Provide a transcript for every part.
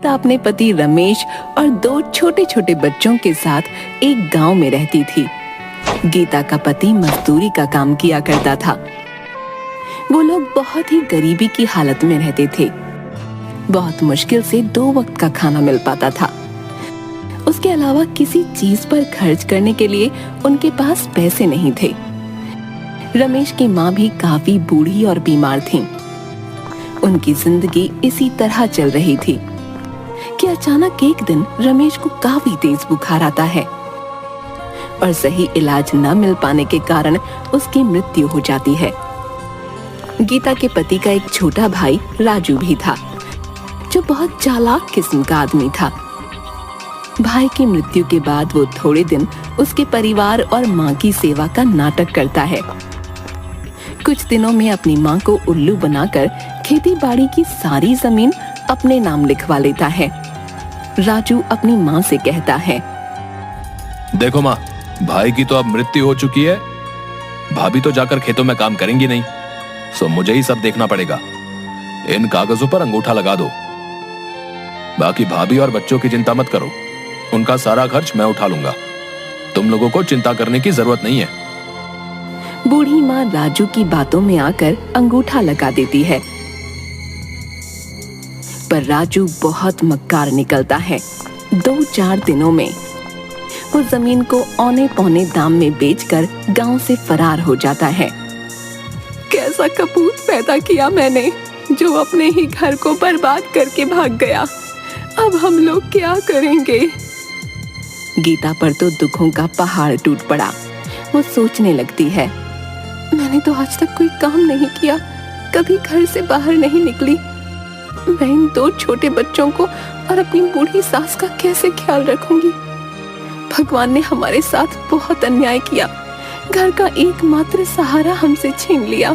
गीता अपने पति रमेश और 2 छोटे छोटे बच्चों के साथ एक गांव में रहती थी। गीता का पति मजदूरी का काम किया करता था। वो लोग बहुत ही गरीबी की हालत में रहते थे। बहुत मुश्किल से 2 वक्त का खाना मिल पाता था। उसके अलावा किसी चीज पर खर्च करने के लिए उनके पास पैसे नहीं थे। रमेश की माँ भी काफी बूढ़ी और बीमार थी। उनकी जिंदगी इसी तरह चल रही थी कि अचानक एक दिन रमेश को काफी तेज बुखार आता है और सही इलाज न मिल पाने के कारण उसकी मृत्यु हो जाती है। गीता के पति का एक छोटा भाई राजू भी था, जो बहुत चालाक किस्म का आदमी था। भाई की मृत्यु के बाद वो थोड़े दिन उसके परिवार और माँ की सेवा का नाटक करता है। कुछ दिनों में अपनी माँ को उल्लू बनाकर खेती बाड़ी की सारी जमीन अपने नाम लिखवा लेता है। राजू अपनी माँ से कहता है, देखो माँ, भाई की तो अब मृत्यु हो चुकी है। भाभी तो जाकर खेतों में काम करेंगी नहीं, सो मुझे ही सब देखना पड़ेगा। इन कागजों पर अंगूठा लगा दो। बाकी भाभी और बच्चों की चिंता मत करो, उनका सारा खर्च मैं उठा लूंगा। तुम लोगों को चिंता करने की जरूरत नहीं है। बूढ़ी माँ राजू की बातों में आकर अंगूठा लगा देती है, पर राजू बहुत मक्कार निकलता है। 2-4 दिनों में वो जमीन को औने पौने दाम में बेचकर गांव से फरार हो जाता है। कैसा कपूत पैदा किया मैंने, जो अपने ही घर को बर्बाद करके भाग गया। अब हम लोग क्या करेंगे? गीता पर तो दुखों का पहाड़ टूट पड़ा। वो सोचने लगती है, मैंने तो आज तक कोई काम नहीं किया, कभी घर से बाहर नहीं निकली। मैं इन 2 छोटे बच्चों को और अपनी बूढ़ी सास का कैसे ख्याल रखूंगी? भगवान ने हमारे साथ बहुत अन्याय किया। घर का एकमात्र सहारा हमसे छीन लिया।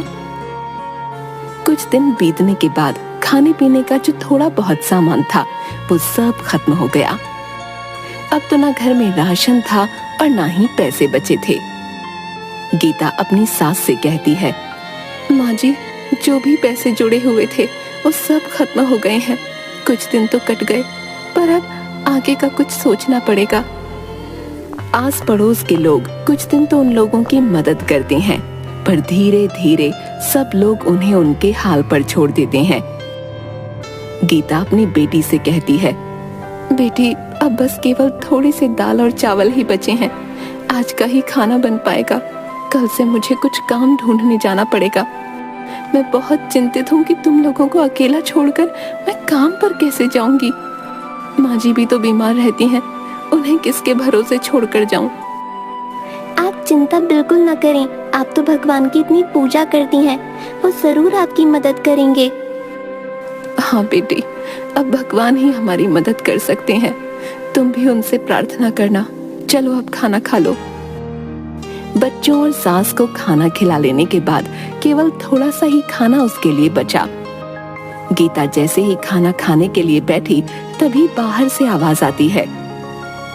कुछ दिन बीतने के बाद खाने पीने का जो थोड़ा बहुत सामान था वो सब खत्म हो गया। अब तो ना घर में राशन था और ना ही पैसे बचे थे। गीता अपनी सास से कहती है, माँ जी, जो भी पैसे जुड़े हुए थे वो सब खत्म हो गए हैं। कुछ दिन तो कट गए, पर अब आगे का कुछ सोचना पड़ेगा। आस पड़ोस के लोग कुछ दिन तो उन लोगों की मदद करते हैं, पर धीरे धीरे सब लोग उन्हें उनके हाल पर छोड़ देते हैं। गीता अपनी बेटी से कहती है, बेटी, अब बस केवल थोड़े से दाल और चावल ही बचे हैं। आज का ही खाना बन पाएगा। कल से मुझे कुछ काम ढूंढने जाना पड़ेगा। मैं बहुत चिंतित हूँ कि तुम लोगों को अकेला छोड़कर मैं काम पर कैसे जाऊंगी। माँ जी भी तो बीमार रहती हैं, उन्हें किसके भरोसे छोड़कर जाऊं? आप चिंता बिल्कुल न करें। आप तो भगवान की इतनी पूजा करती हैं, वो जरूर आपकी मदद करेंगे। हाँ बेटी, अब भगवान ही हमारी मदद कर सकते हैं। तुम भी उनसे प्रार्थना करना। चलो अब खाना खा लो। बच्चों और सास को खाना खिला लेने के बाद केवल थोड़ा सा ही खाना उसके लिए बचा। गीता जैसे ही खाना खाने के लिए बैठी, तभी बाहर से आवाज आती है,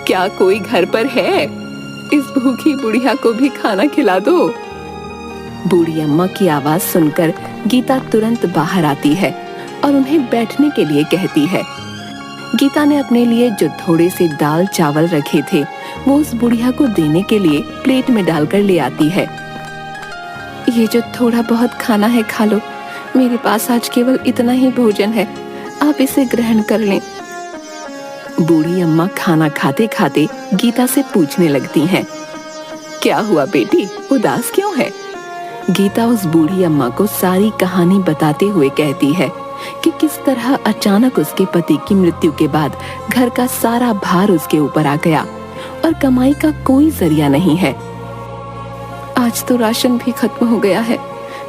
क्या कोई घर पर है? इस भूखी बुढ़िया को भी खाना खिला दो। बूढ़ी अम्मा की आवाज सुनकर गीता तुरंत बाहर आती है और उन्हें बैठने के लिए कहती है। गीता ने अपने लिए जो थोड़े से दाल चावल रखे थे वो उस बुढ़िया को देने के लिए प्लेट में डालकर ले आती है। ये जो थोड़ा बहुत खाना है खा लो, मेरे पास आज केवल इतना ही भोजन है, आप इसे ग्रहण कर लें। बूढ़ी अम्मा खाना खाते खाते गीता से पूछने लगती हैं, क्या हुआ बेटी, उदास क्यों है? गीता उस बूढ़ी अम्मा को सारी कहानी बताते हुए कहती है कि किस तरह अचानक उसके पति की मृत्यु के बाद घर का सारा भार उसके ऊपर आ गया और कमाई का कोई जरिया नहीं है। आज तो राशन भी खत्म हो गया है।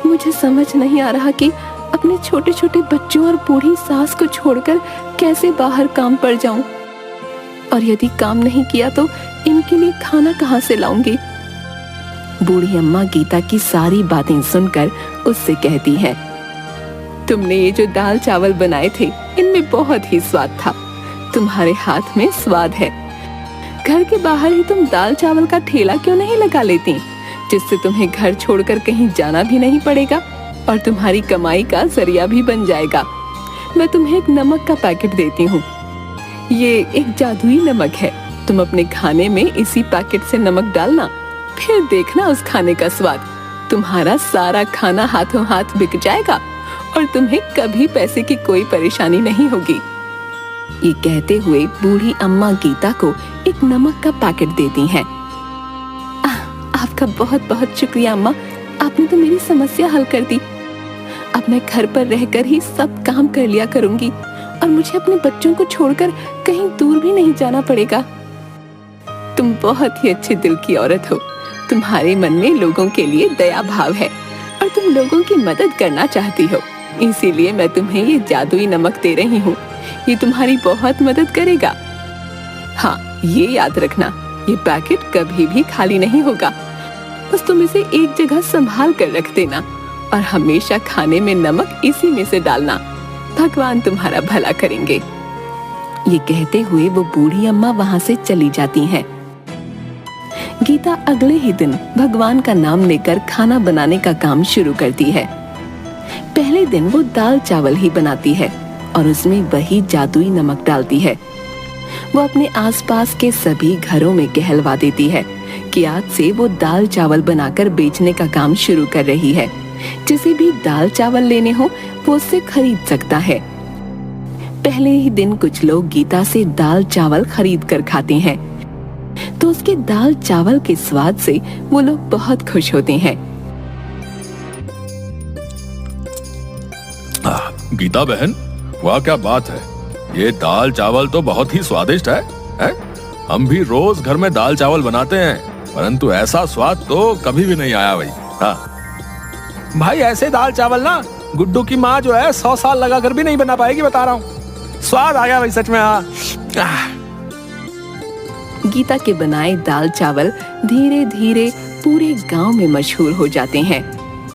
मुझे समझ नहीं आ रहा कि अपने छोटे छोटे बच्चों और बूढ़ी सास को छोड़कर कैसे बाहर काम पर जाऊं, और यदि काम नहीं किया तो इनके लिए खाना कहां से लाऊंगी। बूढ़ी अम्मा गीता की सारी बातें सुनकर उससे कहती है, तुमने ये जो दाल चावल बनाए थे इनमें बहुत ही स्वाद था। तुम्हारे हाथ में स्वाद है। घर के बाहर ही तुम दाल चावल का ठेला क्यों नहीं लगा लेती, जिससे तुम्हें घर छोड़कर कहीं जाना भी नहीं पड़ेगा और तुम्हारी कमाई का जरिया भी बन जाएगा। मैं तुम्हें एक नमक का पैकेट देती हूँ, ये एक जादुई नमक है। तुम अपने खाने में इसी पैकेट से नमक डालना, फिर देखना उस खाने का स्वाद। तुम्हारा सारा खाना हाथों हाथ बिक जाएगा और तुम्हें कभी पैसे की कोई परेशानी नहीं होगी। ये कहते हुए बूढ़ी अम्मा गीता को एक नमक का पैकेट देती हैं। आपका बहुत बहुत शुक्रिया अम्मा, आपने तो मेरी समस्या हल कर दी। अब मैं घर पर रहकर ही सब काम कर लिया करूंगी और मुझे अपने बच्चों को छोड़कर कहीं दूर भी नहीं जाना पड़ेगा। तुम बहुत ही अच्छे दिल की औरत हो। तुम्हारे मन में लोगों के लिए दया भाव है और तुम लोगों की मदद करना चाहती हो, इसीलिए मैं तुम्हें ये जादुई नमक दे रही हूँ। ये तुम्हारी बहुत मदद करेगा। हाँ, ये याद रखना, ये पैकेट कभी भी खाली नहीं होगा। बस तुम इसे एक जगह संभाल कर रख देना और हमेशा खाने में नमक इसी में से डालना। भगवान तुम्हारा भला करेंगे। ये कहते हुए वो बूढ़ी अम्मा वहाँ से चली जाती हैं। गीता अगले ही दिन भगवान का नाम लेकर खाना बनाने का काम शुरू करती है। पहले दिन वो दाल चावल ही बनाती है और उसमें वही जादुई नमक डालती है। वो अपने आसपास के सभी घरों में कहलवा देती है कि आज से वो दाल चावल बनाकर बेचने का काम शुरू कर रही है। जिसे भी दाल चावल लेने हो वो उससे खरीद सकता है। पहले ही दिन कुछ लोग गीता से दाल चावल खरीद कर खाते हैं, तो उसके दाल चावल के स्वाद से वो लोग बहुत खुश होते हैं। गीता बहन, वाह क्या बात है, ये दाल चावल तो बहुत ही स्वादिष्ट है? हम भी रोज घर में दाल चावल बनाते हैं, परंतु ऐसा स्वाद तो कभी भी नहीं आया भाई। हाँ भाई, ऐसे दाल चावल ना गुड्डू की माँ जो है 100 साल लगा कर भी नहीं बना पाएगी, बता रहा हूँ। स्वाद आ गया भाई सच में। हाँ, गीता के बनाए दाल चावल धीरे धीरे पूरे गांव में मशहूर हो जाते हैं।